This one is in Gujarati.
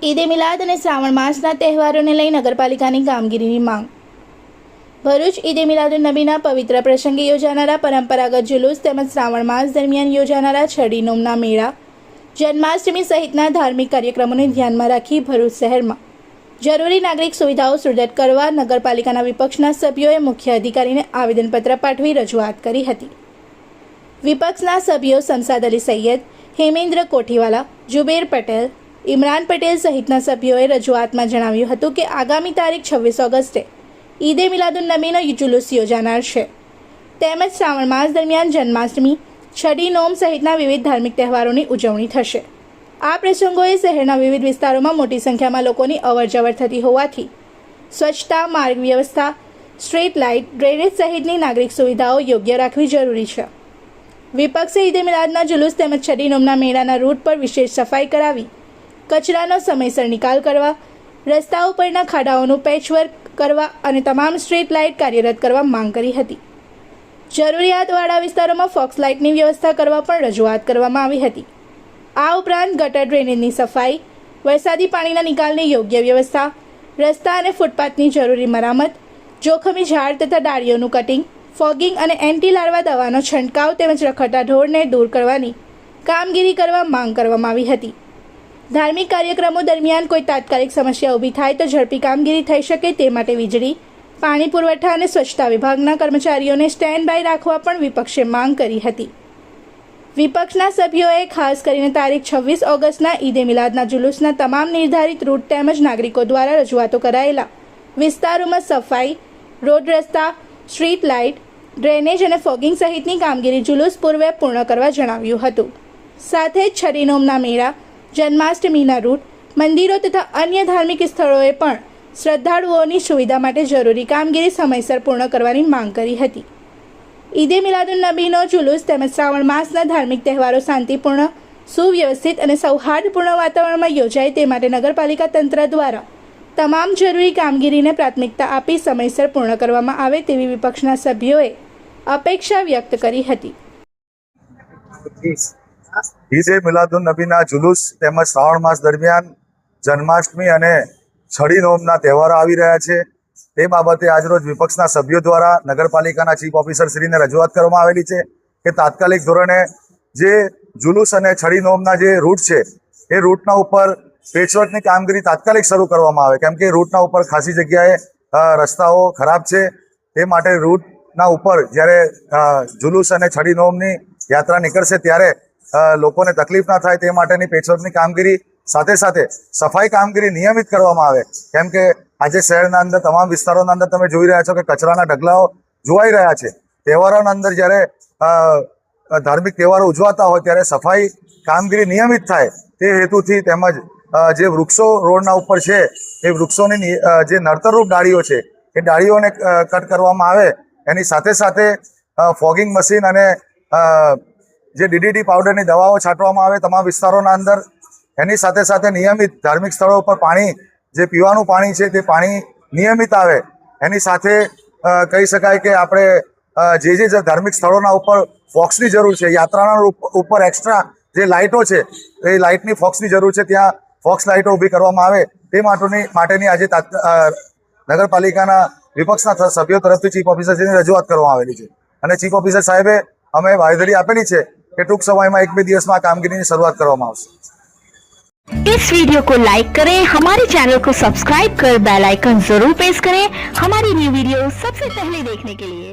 ઈદે મિલાદ અને શ્રાવણ માસના તહેવારોને લઈ નગરપાલિકાની કામગીરીની માંગ. ભરૂચ ઈદે મિલાદુન્નબીના પવિત્ર પ્રસંગે યોજાનારા પરંપરાગત જુલુસ તેમજ શ્રાવણ માસ દરમિયાન યોજાનારા છડી નોમના મેળા, જન્માષ્ટમી સહિતના ધાર્મિક કાર્યક્રમોને ધ્યાનમાં રાખી ભરૂચ શહેરમાં જરૂરી નાગરિક સુવિધાઓ સુદૃઢ કરવા નગરપાલિકાના વિપક્ષના સભ્યોએ મુખ્ય અધિકારીને આવેદનપત્ર પાઠવી રજૂઆત કરી હતી. વિપક્ષના સભ્યો શમશાદ અલી સૈયદ, હેમેન્દ્ર કોઠીવાલા, જુબેર પટેલ, ઇમરાન પટેલ સહિતના સભ્યોએ રજૂઆતમાં જણાવ્યું હતું કે આગામી તારીખ 26 ઓગસ્ટે ઈદે મિલાદુન્નબીનો જુલુસ યોજાનાર છે. તેમજ શ્રાવણ માસ દરમિયાન જન્માષ્ટમી, છડી નોમ સહિતના વિવિધ ધાર્મિક તહેવારોની ઉજવણી થશે. આ પ્રસંગોએ શહેરના વિવિધ વિસ્તારોમાં મોટી સંખ્યામાં લોકોની અવરજવર થતી હોવાથી સ્વચ્છતા, માર્ગ વ્યવસ્થા, સ્ટ્રીટ લાઇટ, ડ્રેનેજ સહિતની નાગરિક સુવિધાઓ યોગ્ય રાખવી જરૂરી છે. વિપક્ષે ઈદે મિલાદના જુલુસ તેમજ છડી નોમના મેળાના રૂટ પર વિશેષ સફાઈ કરાવી કચરાનો સમયસર નિકાલ કરવા, રસ્તાઓ પરના ખાડાઓનું પેચવર્ક કરવા અને તમામ સ્ટ્રીટ લાઇટ કાર્યરત કરવા માંગ કરી હતી. જરૂરિયાતવાળા વિસ્તારોમાં ફોક્સ લાઇટની વ્યવસ્થા કરવા પણ રજૂઆત કરવામાં આવી હતી. આ ઉપરાંત ગટર ડ્રેનેજની સફાઈ, વરસાદી પાણીના નિકાલની યોગ્ય વ્યવસ્થા, રસ્તા અને ફૂટપાથની જરૂરી મરામત, જોખમી ઝાડ તથા ડાળીઓનું કટિંગ, ફોગિંગ અને એન્ટી લાર્વા દવાનો છંટકાવ તેમજ રખડતા ઢોરને દૂર કરવાની કામગીરી કરવા માંગ કરવામાં આવી હતી. ધાર્મિક કાર્યક્રમો દરમિયાન કોઈ તાત્કાલિક સમસ્યા ઊભી થાય તો ઝડપી કામગીરી થઈ શકે તે માટે વીજળી, પાણી પુરવઠા અને સ્વચ્છતા વિભાગના કર્મચારીઓને સ્ટેન્ડ બાય રાખવા પણ વિપક્ષે માંગ કરી હતી. વિપક્ષના સભ્યોએ ખાસ કરીને તારીખ 26 ઓગસ્ટના ઈદે મિલાદના જુલુસના તમામ નિર્ધારિત રૂટ તેમજ નાગરિકો દ્વારા રજૂઆતો કરાયેલા વિસ્તારોમાં સફાઈ, રોડ રસ્તા, સ્ટ્રીટ લાઇટ, ડ્રેનેજ અને ફોગિંગ સહિતની કામગીરી જુલુસ પૂર્વે પૂર્ણ કરવા જણાવ્યું હતું. સાથે જ છડી નોમના મેળા, જન્માષ્ટમીના રૂટ, મંદિરો તથા અન્ય ધાર્મિક સ્થળોએ પણ શ્રદ્ધાળુઓની સુવિધા માટે જરૂરી કામગીરી સમયસર પૂર્ણ કરવાની માંગ કરી હતી. ઈદે મિલાદુન્નબીનો જુલુસ તેમજ શ્રાવણ માસના ધાર્મિક તહેવારો શાંતિપૂર્ણ, સુવ્યવસ્થિત અને સૌહાર્દપૂર્ણ વાતાવરણમાં યોજાય તે માટે નગરપાલિકા તંત્ર દ્વારા તમામ જરૂરી કામગીરીને પ્રાથમિકતા આપી સમયસર પૂર્ણ કરવામાં આવે તેવી વિપક્ષના સભ્યોએ અપેક્ષા વ્યક્ત કરી હતી. ઈદે મિલાદુન્નબીના જુલુસ તેમજ શ્રાવણ માસ દરમિયાન જન્માષ્ટમી અને છડી નોમના તહેવારો આવી રહ્યા છે. તે બાબતે આજરોજ વિપક્ષના સભ્યો દ્વારા નગરપાલિકાના ચીફ ઓફિસર શ્રીને રજૂઆત કરવામાં આવેલી છે કે તાત્કાલિક ધોરણે જે જુલુસ અને છડી નોમના જે રૂટ છે એ રૂટના ઉપર પેચવર્કની કામગીરી તાત્કાલિક શરૂ કરવામાં આવે, કેમ કે રૂટના ઉપર ખાસી જગ્યાએ રસ્તાઓ ખરાબ છે. તે માટે રૂટના ઉપર જ્યારે જુલુસ અને છડી નોમની યાત્રા નીકળશે ત્યારે લોકોને તકલીફ ના થાય તે માટેની પેચવર્કની કામગીરી સાથે સાથે સફાઈ કામગીરી નિયમિત કરવામાં આવે, કેમ કે આજે શહેરના અંદર તમામ વિસ્તારોના અંદર તમે જોઈ રહ્યા છો કે કચરાના ઢગલાઓ જોવાઈ રહ્યા છે. તહેવારોના અંદર જ્યારે ધાર્મિક તહેવારો ઉજવાતા હોય ત્યારે સફાઈ કામગીરી નિયમિત થાય તે હેતુથી તેમજ જે વૃક્ષો રોડના ઉપર છે એ વૃક્ષોની જે નડતરરૂપ ડાળીઓ છે એ ડાળીઓને કટ કરવામાં આવે. એની સાથે સાથે ફોગિંગ મશીન અને જે DDT પાવડરની દવાઓ છાંટવામાં આવે તમામ વિસ્તારોના અંદર. એની સાથે સાથે નિયમિત ધાર્મિક સ્થળો પર પાણી, જે પીવાનું પાણી છે તે પાણી નિયમિત આવે. એની સાથે કહી શકાય કે આપણે જે ધાર્મિક સ્થળોના ઉપર ફોક્સની જરૂર છે, યાત્રાના ઉપર એક્સ્ટ્રા જે લાઇટો છે એ લાઇટની ફોક્સની જરૂર છે, ત્યાં ફોક્સ લાઇટો ઊભી કરવામાં આવે તે માટેની આજે નગરપાલિકાના વિપક્ષના સભ્યો તરફથી ચીફ ઓફિસરશ્રીને રજૂઆત કરવામાં આવેલી છે. અને ચીફ ઓફિસર સાહેબે અમે બાંયધરી આપેલી છે કે ટૂંક સમયમાં 1-2 દિવસમાં કામગીરીની શરૂઆત કરવામાં આવશે. इस वीडियो को लाइक करें, हमारे चैनल को सब्सक्राइब कर बेल आइकन जरूर प्रेस करें हमारी न्यू वीडियो सबसे पहले देखने के लिए.